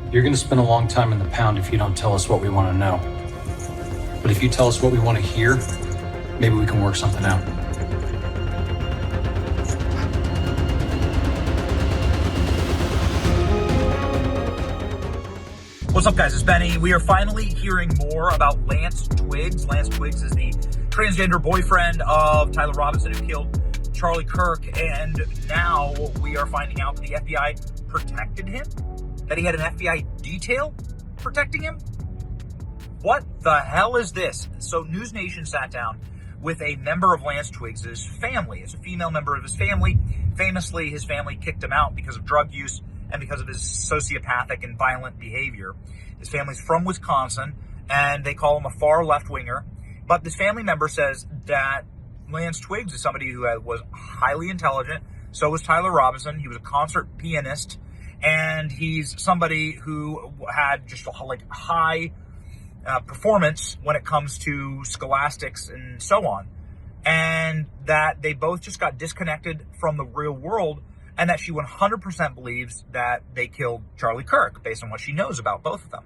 You're going to spend a long time in the pound if you don't tell us what we want to know. But if you tell us what we want to hear, maybe we can work something out. What's up, guys? It's Benny. We are finally hearing more about Lance Twiggs. Lance Twiggs is the transgender boyfriend of Tyler Robinson, who killed Charlie Kirk. And now we are finding out that the FBI protected him, that he had an FBI detail protecting him. What the hell is this? So News Nation sat down with a member of Lance Twiggs' family. It's a female member of his family. Famously, his family kicked him out because of drug use and because of his sociopathic and violent behavior. His family's from Wisconsin, and they call him a far left-winger. But this family member says that Lance Twiggs is somebody who was highly intelligent. So was Tyler Robinson. He was a concert pianist, and he's somebody who had just like high performance when it comes to scholastics and so on. And that they both just got disconnected from the real world, and that she 100% believes that they killed Charlie Kirk based on what she knows about both of them.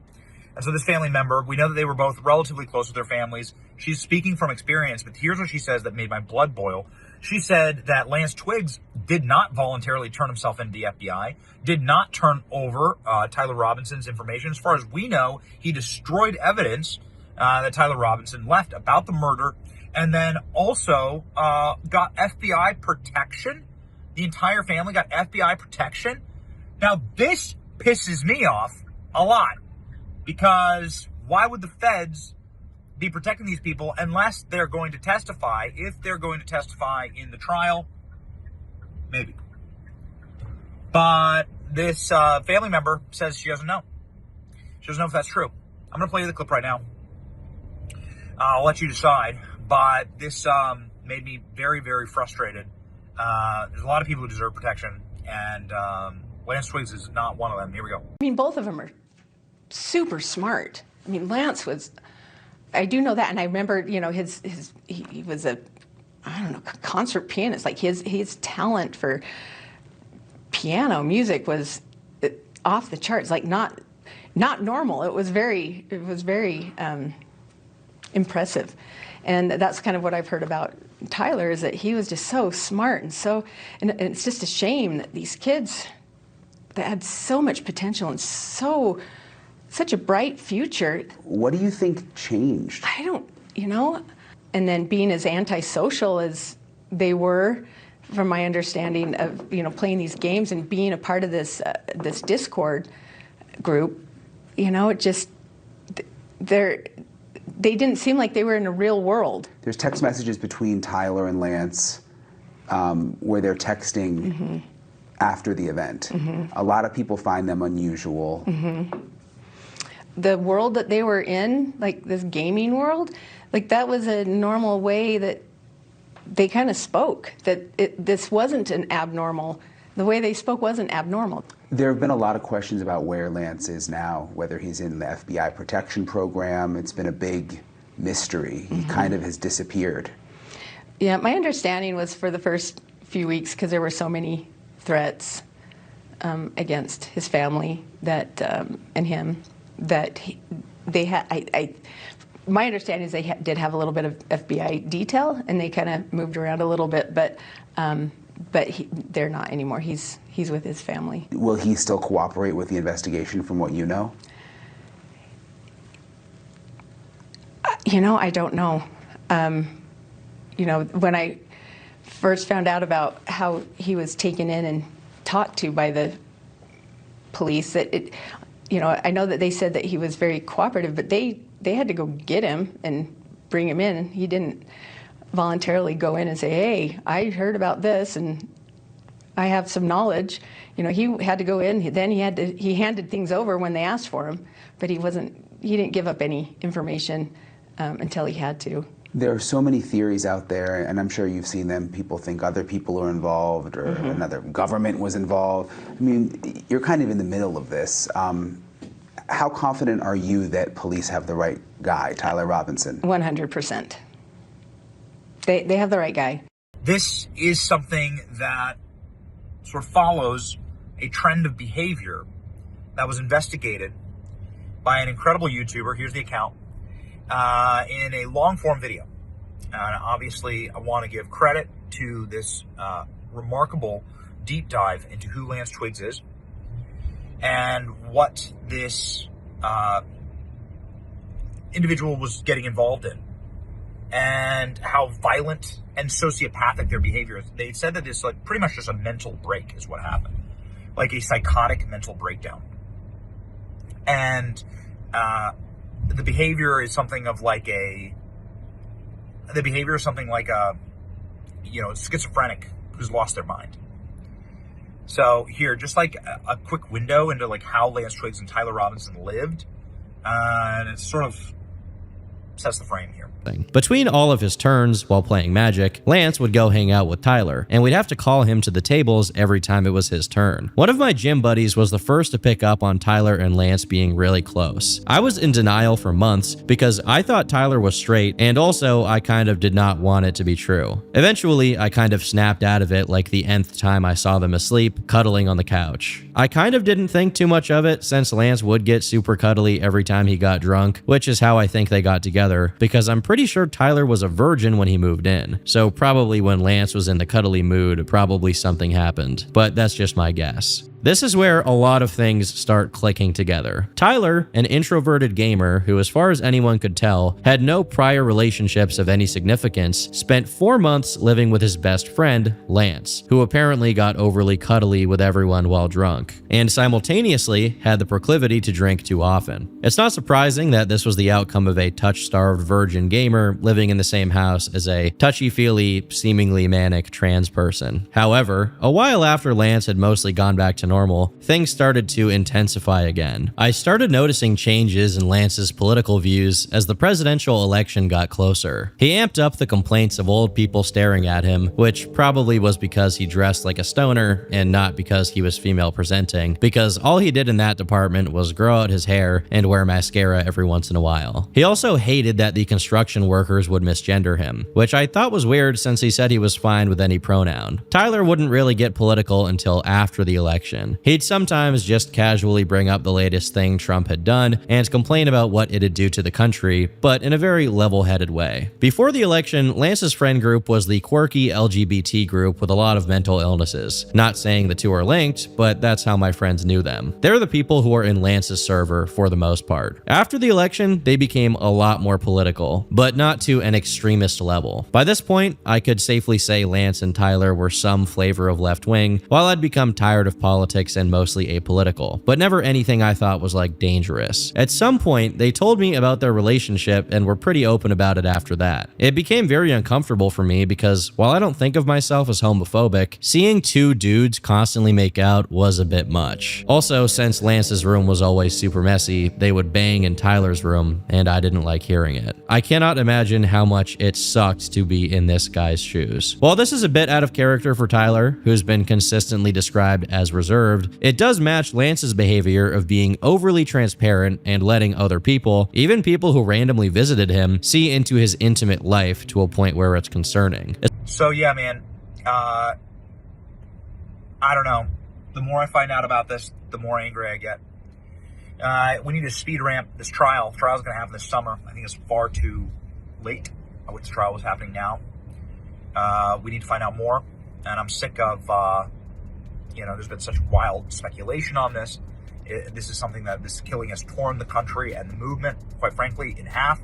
And so this family member, we know that they were both relatively close with their families. She's speaking from experience, but here's what she says that made my blood boil. She said that Lance Twiggs did not voluntarily turn himself into the FBI, did not turn over Tyler Robinson's information. As far as we know, he destroyed evidence that Tyler Robinson left about the murder, and then also got FBI protection. The entire family got FBI protection. Now, this pisses me off a lot, because why would the feds be protecting these people unless they're going to testify? If they're going to testify in the trial, maybe. But this family member says she doesn't know. She doesn't know if that's true. I'm going to play you the clip right now. I'll let you decide. But this made me very, very frustrated. There's a lot of people who deserve protection, and Lance Twiggs is not one of them. Here we go. I mean, both of them are super smart. I mean, Lance was, I do know that, and I remember, you know, he was a, I don't know, concert pianist. Like his talent for piano music was off the charts. Like not normal. It was very impressive, and that's kind of what I've heard about Tyler, is that he was just so smart and it's just a shame that these kids that had so much potential and such a bright future. What do you think changed? I don't, you know, and then being as antisocial as they were, from my understanding of, you know, playing these games and being a part of this this Discord group, you know, it just, they didn't seem like they were in a real world. There's text messages between Tyler and Lance where they're texting after the event. A lot of people find them unusual. The world that they were in, like this gaming world, like that was a normal way that they kind of spoke, that this wasn't an abnormal, the way they spoke wasn't abnormal. There have been a lot of questions about where Lance is now, whether he's in the FBI protection program. It's been a big mystery. He kind of has disappeared. Yeah, my understanding was for the first few weeks, because there were so many threats against his family that and him, that they had. My understanding is they did have a little bit of FBI detail, and they kind of moved around a little bit, but they're not anymore. He's with his family. Will he still cooperate with the investigation, from what you know? You know, I don't know. You know, when I first found out about how he was taken in and talked to by the police, you know, I know that they said that he was very cooperative, but they had to go get him and bring him in. He didn't voluntarily go in and say, hey, I heard about this and I have some knowledge. You know, he had to go in, then he handed things over when they asked for him, but he didn't give up any information until he had to. There are so many theories out there, and I'm sure you've seen them. People think other people are involved, or another government was involved. I mean, you're kind of in the middle of this. How confident are you that police have the right guy, Tyler Robinson? 100%. They have the right guy. This is something that sort of follows a trend of behavior that was investigated by an incredible YouTuber. Here's the account in a long-form video. Obviously, I want to give credit to this remarkable deep dive into who Lance Twiggs is and what this individual was getting involved in, and how violent and sociopathic their behavior is. They said that it's like pretty much just a mental break is what happened, like a psychotic mental breakdown. And the behavior is something like a schizophrenic who's lost their mind. So here, just like a quick window into like how Lance Twiggs and Tyler Robinson lived, and it sort of sets the frame here. Between all of his turns while playing Magic, Lance would go hang out with Tyler, and we'd have to call him to the tables every time it was his turn. One of my gym buddies was the first to pick up on Tyler and Lance being really close. I was in denial for months because I thought Tyler was straight, and also I kind of did not want it to be true. Eventually, I kind of snapped out of it like the nth time I saw them asleep, cuddling on the couch. I kind of didn't think too much of it since Lance would get super cuddly every time he got drunk, which is how I think they got together, because I'm pretty sure Tyler was a virgin when he moved in, so probably when Lance was in the cuddly mood, probably something happened, but that's just my guess. This is where a lot of things start clicking together. Tyler, an introverted gamer who, as far as anyone could tell, had no prior relationships of any significance, spent 4 months living with his best friend, Lance, who apparently got overly cuddly with everyone while drunk, and simultaneously had the proclivity to drink too often. It's not surprising that this was the outcome of a touch-starved virgin gamer living in the same house as a touchy-feely, seemingly manic trans person. However, a while after Lance had mostly gone back to normal, things started to intensify again. I started noticing changes in Lance's political views as the presidential election got closer. He amped up the complaints of old people staring at him, which probably was because he dressed like a stoner and not because he was female presenting, because all he did in that department was grow out his hair and wear mascara every once in a while. He also hated that the construction workers would misgender him, which I thought was weird since he said he was fine with any pronoun. Tyler wouldn't really get political until after the election. He'd sometimes just casually bring up the latest thing Trump had done and complain about what it'd do to the country, but in a very level-headed way. Before the election, Lance's friend group was the quirky LGBT group with a lot of mental illnesses. Not saying the two are linked, but that's how my friends knew them. They're the people who are in Lance's server for the most part. After the election, they became a lot more political, but not to an extremist level. By this point, I could safely say Lance and Tyler were some flavor of left-wing, while I'd become tired of politics and mostly apolitical, but never anything I thought was like dangerous. At some point, they told me about their relationship and were pretty open about it after that. It became very uncomfortable for me because while I don't think of myself as homophobic, seeing two dudes constantly make out was a bit much. Also, since Lance's room was always super messy, they would bang in Tyler's room, and I didn't like hearing it. I cannot imagine how much it sucked to be in this guy's shoes. While this is a bit out of character for Tyler, who's been consistently described as reserved, it does match Lance's behavior of being overly transparent and letting other people, even people who randomly visited him, see into his intimate life to a point where it's concerning. So yeah, man, I don't know. The more I find out about this, the more angry I get. We need to speed ramp this trial. The trial's going to happen this summer. I think it's far too late. I wish the trial was happening now. We need to find out more, and I'm sick of there's been such wild speculation on this. This is something that this killing has torn the country and the movement, quite frankly, in half.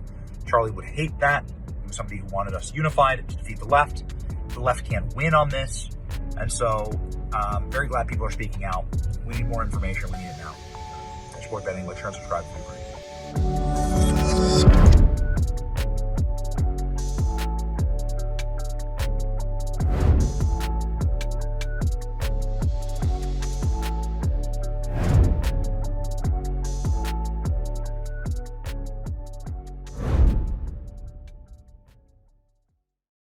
Charlie would hate that. He was somebody who wanted us unified to defeat the left. The left can't win on this. And so I'm very glad people are speaking out. We need more information. We need it now. Support betting. Like, share, and subscribe.